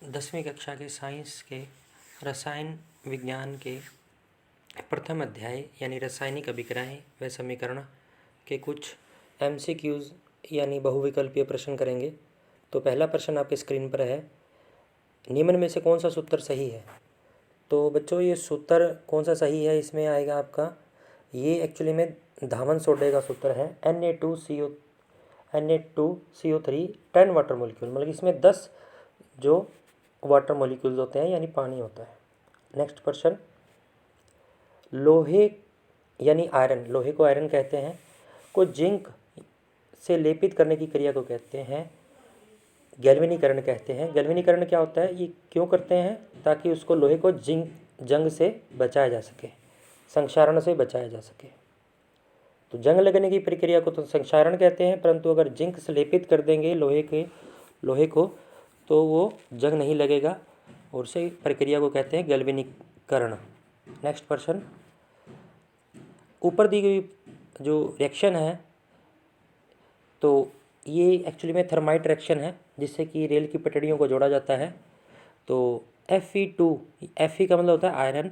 10वीं कक्षा के साइंस के रसायन विज्ञान के प्रथम अध्याय यानी रासायनिक अभिक्रियाएं व समीकरण के कुछ MCQs यानी बहुविकल्पीय प्रश्न करेंगे। तो पहला प्रश्न आपके स्क्रीन पर है, निम्न में से कौन सा सूत्र सही है। तो बच्चों ये सूत्र कौन सा सही है, इसमें आएगा आपका ये एक्चुअली में धावन सोडे का सूत्र है Na2CO3 10 वाटर मोलिक्यूल, मतलब इसमें 10 जो वाटर मोलिक्यूल्स होते हैं यानी पानी होता है। नेक्स्ट क्वेश्चन, लोहे यानी आयरन, लोहे को आयरन कहते हैं, को जिंक से लेपित करने की क्रिया को कहते हैं गैल्वेनीकरण कहते हैं। गैल्वेनीकरण क्या होता है, ये क्यों करते हैं, ताकि उसको लोहे को जंग से बचाया जा सके, संक्षारण से बचाया जा सके। तो जंग लगने की प्रक्रिया को तो संक्षारण कहते हैं, परंतु अगर जिंक से लेपित कर देंगे लोहे को तो वो जंग नहीं लगेगा और उसे प्रक्रिया को कहते हैं गैल्वेनीकरण। नेक्स्ट क्वेश्चन, ऊपर दी गई जो रिएक्शन है तो ये एक्चुअली में थर्माइट रिएक्शन है, जिससे कि रेल की पटड़ियों को जोड़ा जाता है। तो Fe2, Fe का मतलब होता है आयरन,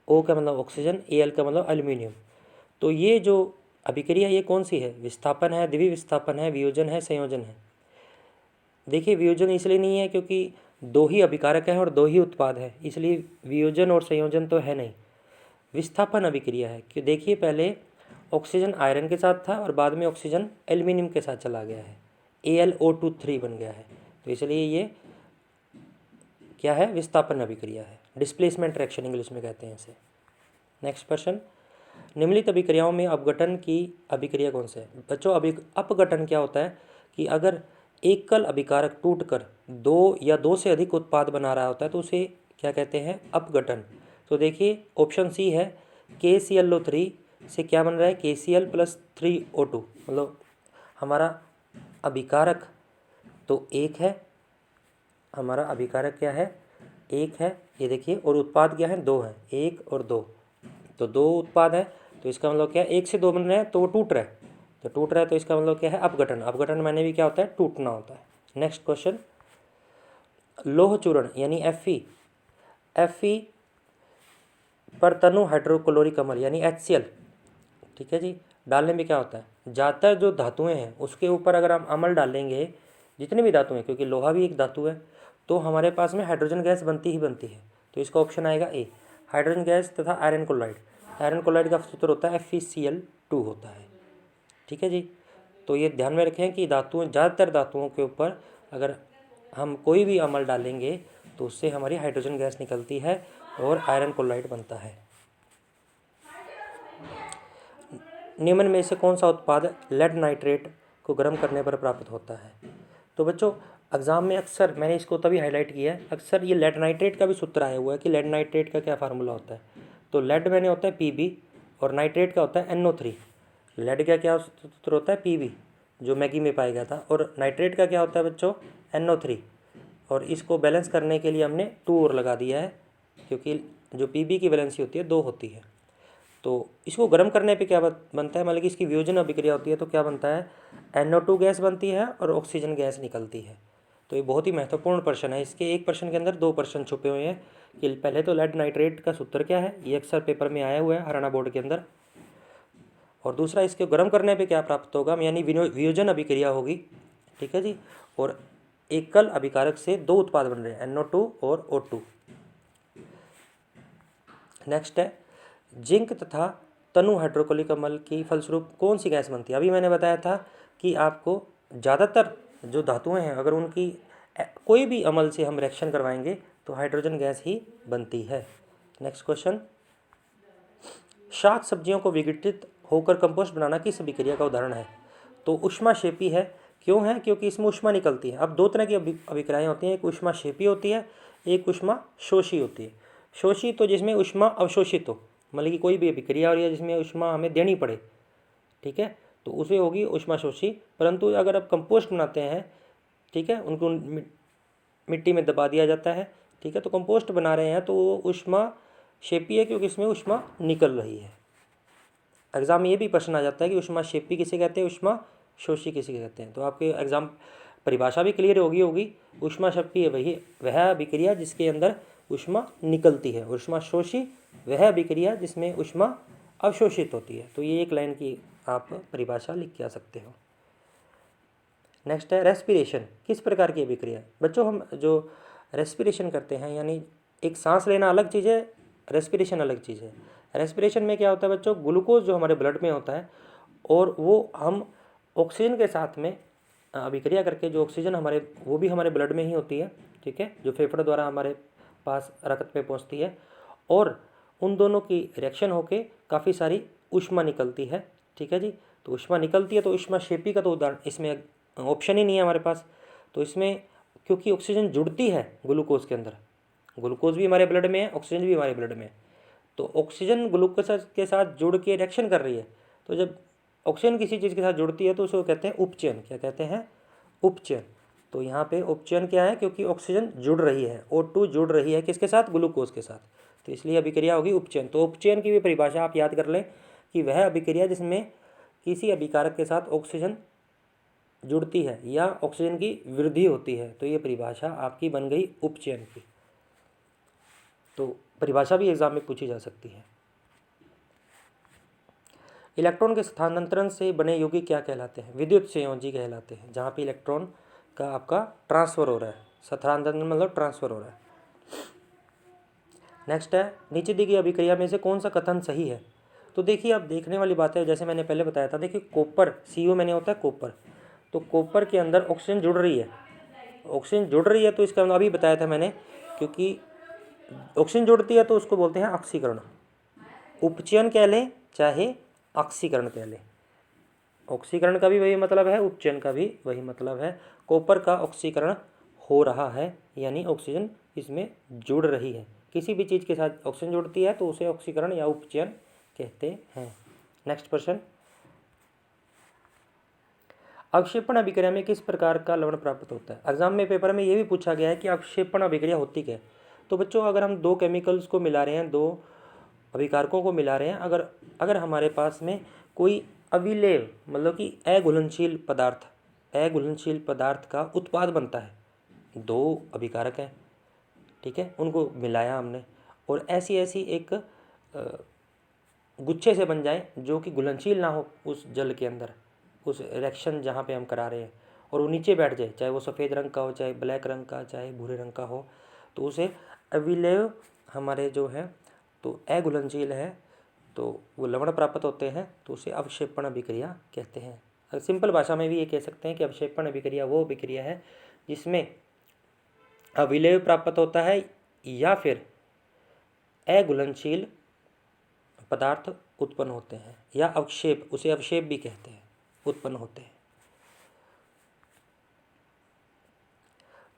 O का मतलब ऑक्सीजन, Al का मतलब एल्यूमिनियम। तो ये जो अभिक्रिया ये कौन सी है, विस्थापन है, द्वितीय विस्थापन है, वियोजन है, संयोजन है। देखिए वियोजन इसलिए नहीं है क्योंकि दो ही अभिकारक हैं और दो ही उत्पाद है, इसलिए वियोजन और संयोजन तो है नहीं। विस्थापन अभिक्रिया है कि देखिए पहले ऑक्सीजन आयरन के साथ था और बाद में ऑक्सीजन एल्यूमिनियम के साथ चला गया है, AlO2 बन गया है, तो इसलिए ये क्या है, विस्थापन अभिक्रिया है, डिस्प्लेसमेंट रिएक्शन इंग्लिश में कहते हैं इसे। नेक्स्ट क्वेश्चन, निम्नलिखित अभिक्रियाओं में अपघटन की अभिक्रिया कौन सा है। बच्चों अपघटन क्या होता है कि अगर एकल अभिकारक टूटकर दो या दो से अधिक उत्पाद बना रहा होता है तो उसे क्या कहते हैं, अपघटन। तो देखिए ऑप्शन सी है, KClO3 से क्या बन रहा है, KCl + 3O2, मतलब हमारा अभिकारक तो एक है, हमारा अभिकारक क्या है, एक है, ये देखिए, और उत्पाद क्या है, दो है, एक और दो, तो दो उत्पाद है, तो इसका मतलब क्या है, एक से दो बन रहे हैं तो वो टूट रहा है, तो टूट रहा है तो इसका मतलब क्या है, अपघटन। अपघटन माने भी क्या होता है, टूटना होता है। नेक्स्ट क्वेश्चन, लोह चूर्ण यानी Fe पर तनु हाइड्रोक्लोरिक अम्ल यानी HCl, ठीक है जी, डालने में क्या होता है, ज़्यादातर जो धातुएं हैं उसके ऊपर अगर हम अम्ल डालेंगे, जितने भी धातु हैं, क्योंकि लोहा भी एक धातु है, तो हमारे पास में हाइड्रोजन गैस बनती ही बनती है। तो इसका ऑप्शन आएगा ए, हाइड्रोजन गैस तथा आयरन क्लोराइड। आयरन क्लोराइड का सूत्र होता है FeCl2 होता है, ठीक है जी। तो ये ध्यान में रखें कि ज़्यादातर धातुओं के ऊपर अगर हम कोई भी अम्ल डालेंगे तो उससे हमारी हाइड्रोजन गैस निकलती है और आयरन क्लोराइड बनता है। निम्न में से कौन सा उत्पाद लेड नाइट्रेट को गर्म करने पर प्राप्त होता है। तो बच्चों एग्जाम में अक्सर मैंने इसको तभी हाईलाइट किया है, अक्सर ये लेड नाइट्रेट का भी सूत्र आया हुआ है कि लेड नाइट्रेट का क्या फार्मूला होता है। तो लेड मैंने होता है Pb और नाइट्रेट का होता है NO3। लेड का क्या सूत्र होता है, Pb, जो मैगी में पाया गया था, और नाइट्रेट का क्या होता है बच्चों, NO3। और इसको बैलेंस करने के लिए हमने 2 और लगा दिया है, क्योंकि जो Pb की वैलेंसी होती है 2 होती है। तो इसको गर्म करने पे क्या बनता है, मतलब कि इसकी वियोजन अभिक्रिया होती है तो क्या बनता है, NO2 गैस बनती है और ऑक्सीजन गैस निकलती है। तो ये बहुत ही महत्वपूर्ण प्रश्न है, इसके एक प्रश्न के अंदर 2 प्रश्न छुपे हुए हैं कि पहले तो लेड नाइट्रेट का सूत्र क्या है, ये अक्सर पेपर में आया हुआ है हरियाणा बोर्ड के अंदर, और दूसरा इसके गर्म करने पे क्या प्राप्त होगा, यानी वियोजन अभिक्रिया होगी, ठीक है जी। और एकल अभिकारक से 2 उत्पाद बन रहे हैं, NO2 और O2। नेक्स्ट है, जिंक तथा तनु हाइड्रोक्लोरिक अम्ल की फलस्वरूप कौन सी गैस बनती है। अभी मैंने बताया था कि आपको ज़्यादातर जो धातुएं हैं अगर उनकी कोई भी अम्ल से हम रिएक्शन करवाएंगे तो हाइड्रोजन गैस ही बनती है। नेक्स्ट क्वेश्चन, शाक सब्जियों को विघटित होकर कंपोस्ट बनाना किस अभिक्रिया का उदाहरण है। तो ऊष्माक्षेपी है, क्यों है, क्योंकि इसमें ऊष्मा निकलती है। अब 2 तरह की अभिक्रियाएँ होती हैं, एक ऊष्माक्षेपी होती है, एक ऊष्मा शोषी होती है। शोषी तो जिसमें ऊष्मा अवशोषित हो, मतलब कि कोई भी अभिक्रिया हो रही है जिसमें ऊष्मा हमें देनी पड़े, ठीक है, तो उसे होगी ऊष्मा शोषी। परंतु अगर आप कंपोस्ट बनाते हैं, ठीक है, उनको मिट्टी में दबा दिया जाता है, ठीक है, तो कंपोस्ट बना रहे हैं तो वो ऊष्मा क्षेपी है क्योंकि इसमें ऊष्मा निकल रही है। एग्जाम में ये भी प्रश्न आ जाता है कि ऊष्मा क्षेपी किसे कहते हैं, ऊष्मा शोषी किसे कहते हैं। तो आपके एग्जाम परिभाषा भी क्लियर होगी। ऊष्मा शब्द की वही वह अभिक्रिया जिसके अंदर ऊष्मा निकलती है। ऊष्मा शोषी वह अभिक्रिया जिसमें ऊष्मा अवशोषित होती है। तो ये एक लाइन की आप परिभाषा लिख के आ सकते हो। नेक्स्ट है रेस्पिरेशन, किस प्रकार की अभिक्रिया। बच्चों हम जो रेस्पिरेशन करते हैं यानी एक सांस लेना अलग चीज़ है, रेस्पिरेशन अलग चीज़ है। रेस्पिरेशन में क्या होता है बच्चों, ग्लूकोज जो हमारे ब्लड में होता है और वो हम ऑक्सीजन के साथ में अभिक्रिया करके जो ऑक्सीजन हमारे वो भी हमारे ब्लड में ही होती है, ठीक है, जो फेफड़े द्वारा हमारे पास रक्त में पहुंचती है और उन दोनों की रिएक्शन होके काफ़ी सारी ऊष्मा निकलती है, ठीक है जी। तो ऊष्मा निकलती है तो ऊष्मा शेपी का तो उदाहरण इसमें ऑप्शन ही नहीं है हमारे पास। तो इसमें क्योंकि ऑक्सीजन जुड़ती है ग्लूकोज के अंदर, ग्लूकोज भी हमारे ब्लड में है, ऑक्सीजन भी हमारे ब्लड में है, तो ऑक्सीजन ग्लूकोज के साथ जुड़ के रिएक्शन कर रही है। तो जब ऑक्सीजन किसी चीज़ के साथ जुड़ती है तो उसको कहते हैं उपचयन। क्या कहते हैं, उपचयन। तो यहाँ पे उपचयन क्या है, क्योंकि ऑक्सीजन जुड़ रही है, O2 जुड़ रही है किसके साथ, ग्लूकोज के साथ, तो इसलिए अभिक्रिया होगी उपचयन। तो उपचयन की भी परिभाषा आप याद कर लें कि वह अभिक्रिया जिसमें किसी अभिकारक के साथ ऑक्सीजन जुड़ती है या ऑक्सीजन की वृद्धि होती है, तो ये परिभाषा आपकी बन गई उपचयन की। तो परिभाषा भी एग्जाम में पूछी जा सकती है। इलेक्ट्रॉन के स्थानांतरण से बने यौगिक क्या कहलाते हैं, विद्युत संयोजी कहलाते हैं, जहाँ पे इलेक्ट्रॉन का आपका ट्रांसफ़र हो रहा है। स्थानांतरण मतलब ट्रांसफ़र हो रहा है। नेक्स्ट है, नीचे दी गई अभिक्रिया में से कौन सा कथन सही है। तो देखिए अब देखने वाली बात है, जैसे मैंने पहले बताया था, देखिए कॉपर CO मैंने होता है कॉपर, तो कॉपर के अंदर ऑक्सीजन जुड़ रही है, ऑक्सीजन जुड़ रही है तो इसका अभी बताया था मैंने, क्योंकि ऑक्सीजन जुड़ती है तो उसको बोलते हैं ऑक्सीकरण। उपचयन कह लें चाहे ऑक्सीकरण कह लें, ऑक्सीकरण का भी वही मतलब है, उपचयन का भी वही मतलब है। कॉपर का ऑक्सीकरण हो रहा है यानी ऑक्सीजन इसमें जुड़ रही है। किसी भी चीज़ के साथ ऑक्सीजन जुड़ती है तो उसे ऑक्सीकरण या उपचयन कहते हैं। नेक्स्ट क्वेश्चन, अवक्षेपण अभिक्रिया में किस प्रकार का लवण प्राप्त होता है। एग्जाम में पेपर में ये भी पूछा गया है कि अवक्षेपण अभिक्रिया होती क्या है। तो बच्चों अगर हम दो केमिकल्स को मिला रहे हैं, दो अभिकारकों को मिला रहे हैं, अगर हमारे पास में कोई अविलेय मतलब कि अघुलनशील पदार्थ का उत्पाद बनता है, दो अभिकारक हैं, ठीक है, उनको मिलाया हमने और ऐसी एक गुच्छे से बन जाए जो कि घुलनशील ना हो उस जल के अंदर, उस रिएक्शन जहाँ पे हम करा रहे हैं, और वो नीचे बैठ जाए, चाहे वो सफ़ेद रंग का हो, चाहे ब्लैक रंग का, चाहे भूरे रंग का हो, तो उसे अविलेय हमारे जो है तो अघुलनशील है, तो वो लवण प्राप्त होते हैं, तो उसे अवक्षेपण अभिक्रिया कहते हैं। सिंपल भाषा में भी ये कह सकते हैं कि अवक्षेपण अभिक्रिया वो अभिक्रिया है जिसमें अविलेय प्राप्त होता है या फिर अघुलनशील पदार्थ उत्पन्न होते हैं, या अवक्षेप, उसे अवक्षेप भी कहते हैं, उत्पन्न होते हैं।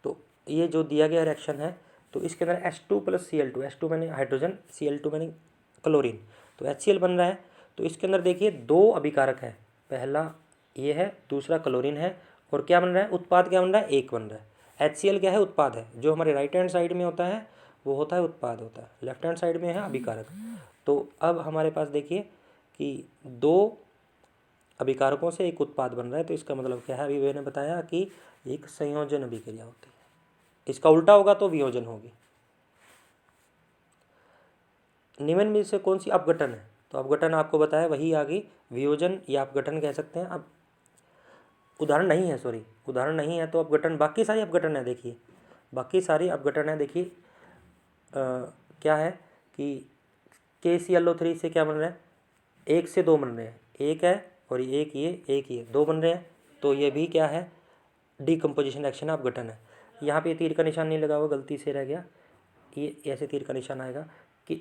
तो ये जो दिया गया रिएक्शन है, तो इसके अंदर H2 + Cl2, H2 मैंने हाइड्रोजन, Cl2 मैंने क्लोरीन, तो HCl बन रहा है। तो इसके अंदर देखिए दो अभिकारक है, पहला ये है, दूसरा क्लोरीन है, और क्या बन रहा है, उत्पाद क्या बन रहा है, एक बन रहा है। HCl क्या है, उत्पाद है, जो हमारे राइट हैंड साइड में होता है वो होता है उत्पाद होता है, लेफ्ट हैंड साइड में है अभिकारक। तो अब हमारे पास देखिए कि दो अभिकारकों से एक उत्पाद बन रहा है, तो इसका मतलब क्या है, अभी मैंने बताया कि एक संयोजन अभिक्रिया होती है। इसका उल्टा होगा तो वियोजन होगी। निम्न में से कौन सी अपघटन है, तो अपघटन आपको बताया वही आ गई, वियोजन या अपघटन कह सकते हैं। अब उदाहरण नहीं है, उदाहरण नहीं है तो अपघटन, बाकी सारी अपघटन है, देखिए बाकी सारी अपघटन है। देखिए क्या है कि KClO3 से क्या बन रहा है, 1 से 2 बन रहे हैं, एक है और एक ये 2 बन रहे हैं, तो ये भी क्या है, डीकम्पोजिशन एक्शन अपघटन है। यहाँ पे तीर का निशान नहीं लगा हुआ, गलती से रह गया, ये ऐसे तीर का निशान आएगा कि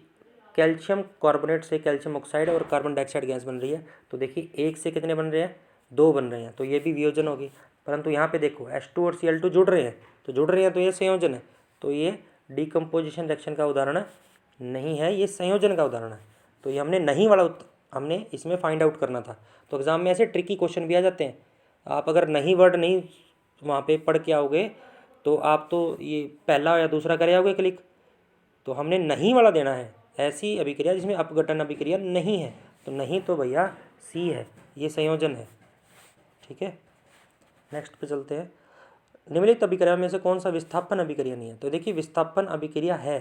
कैल्शियम कार्बोनेट से कैल्शियम ऑक्साइड और कार्बन डाइऑक्साइड गैस बन रही है। तो देखिए एक से कितने बन रहे हैं, 2 बन रहे हैं, तो ये भी वियोजन होगी। परंतु यहाँ पे देखो H2 और Cl2 जुड़ रहे हैं, तो ये संयोजन है, तो ये डीकम्पोजिशन रिएक्शन का उदाहरण नहीं है, ये संयोजन का उदाहरण है। तो ये हमने नहीं वाला हमने इसमें फाइंड आउट करना था। तो एग्जाम में ऐसे ट्रिकी क्वेश्चन भी आ जाते हैं, आप अगर नहीं वर्ड नहीं वहाँ पे पढ़ के आओगे तो आप तो ये पहला या दूसरा करे आओगे क्लिक। तो हमने नहीं वाला देना है, ऐसी अभिक्रिया जिसमें अपघटन अभिक्रिया नहीं है, तो नहीं तो भैया C है, ये संयोजन है, ठीक है। नेक्स्ट पे चलते हैं, निम्नलिखित अभिक्रिया में से कौन सा विस्थापन अभिक्रिया नहीं है? तो देखिए विस्थापन अभिक्रिया है,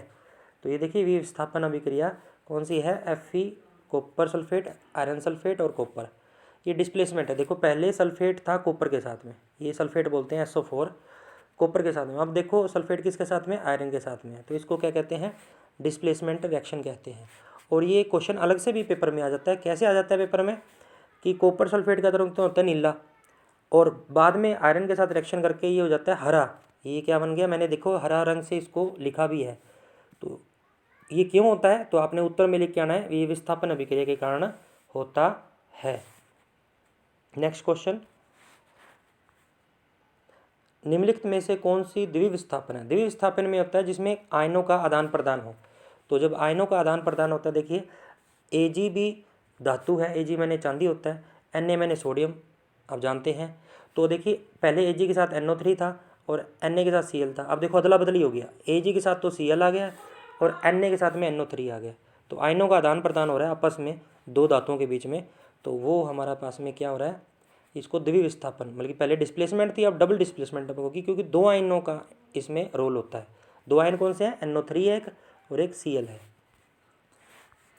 तो ये देखिए विस्थापन अभिक्रिया कौन सी है? Fe copper sulphate, iron sulphate और कॉपर। ये डिस्प्लेसमेंट है। देखो पहले सल्फेट था कॉपर के साथ में, ये सल्फेट बोलते हैं SO4 कॉपर के साथ में। अब देखो सल्फेट किसके साथ में? आयरन के साथ में है, तो इसको क्या कहते हैं? डिस्प्लेसमेंट रिएक्शन कहते हैं। और ये क्वेश्चन अलग से भी पेपर में आ जाता है। कैसे आ जाता है पेपर में? कि कॉपर सल्फेट का रंग तो होता है नीला, और बाद में आयरन के साथ रिएक्शन करके ये हो जाता है हरा। ये क्या बन गया? मैंने देखो हरा रंग से इसको लिखा भी है। तो ये क्यों होता है? तो आपने उत्तर में लिख के आना है, ये विस्थापन अभिक्रिया के कारण होता है। नेक्स्ट क्वेश्चन, निम्नलिखित में से कौन सी द्विविस्थापन है? द्विविस्थापन में होता है जिसमें आयनों का आदान प्रदान हो। तो जब आयनों का आदान प्रदान होता है, देखिए Ag धातु है, Ag मैंने चांदी होता है, Na मैंने सोडियम, आप जानते हैं। तो देखिए पहले Ag के साथ NO3 था और Na के साथ Cl था। अब देखो अदला बदली हो गया, Ag के साथ तो Cl आ गया और Na के साथ में NO3 आ गया। तो आयनों का आदान प्रदान हो रहा है आपस में दो धातुओं के बीच में, तो वो हमारा पास में क्या हो रहा है? इसको द्विविस्थापन, मतलब कि पहले डिस्प्लेसमेंट थी, अब डबल डिस्प्लेसमेंट होगी, क्योंकि दो आयनों का इसमें रोल होता है। दो आयन कौन से हैं? NO3 है एक और एक Cl है।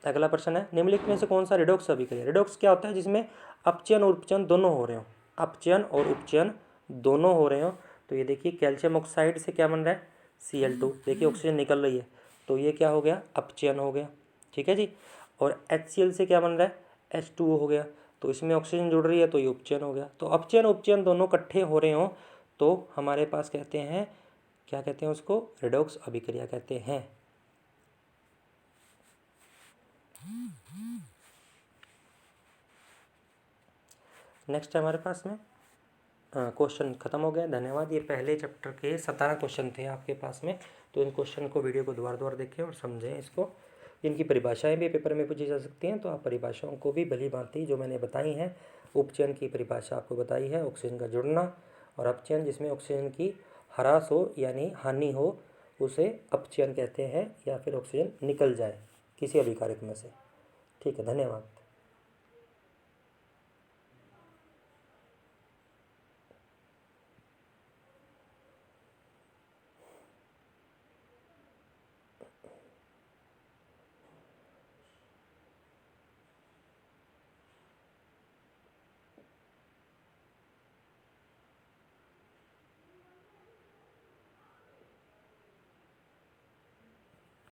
अगला प्रश्न है, निम्नलिखित में से कौन सा रिडॉक्स अभिक्रिया? रिडॉक्स क्या होता है? जिसमें अपचयन और उपचयन दोनों हो रहे हो, अपचयन और उपचयन दोनों हो रहे हो। तो ये देखिए कैल्शियम ऑक्साइड से क्या बन रहा है? Cl2, देखिए ऑक्सीजन निकल रही है, तो ये क्या हो गया? अपचयन हो गया, ठीक है जी। और HCl से क्या बन रहा है? H2O हो गया, तो इसमें ऑक्सीजन जुड़ रही है, तो ये उपचयन हो गया। तो अपचयन उपचयन दोनों इकट्ठे हो रहे हो तो हमारे पास कहते हैं, क्या कहते हैं उसको? रिडॉक्स अभिक्रिया कहते हैं। नेक्स्ट है हमारे पास में क्वेश्चन खत्म हो गया। धन्यवाद। ये पहले चैप्टर के 17 क्वेश्चन थे आपके पास में, तो इन क्वेश्चन को वीडियो को दोबारा देखें और समझें इसको। इनकी परिभाषाएं भी पेपर में पूछी जा सकती हैं, तो आप परिभाषाओं को भी भली भांति जो मैंने बताई हैं, उपचयन की परिभाषा आपको बताई है, ऑक्सीजन का जुड़ना, और अपचयन जिसमें ऑक्सीजन की ह्रास हो यानी हानि हो उसे अपचयन कहते हैं, या फिर ऑक्सीजन निकल जाए किसी अभिकारक में से। ठीक है, धन्यवाद।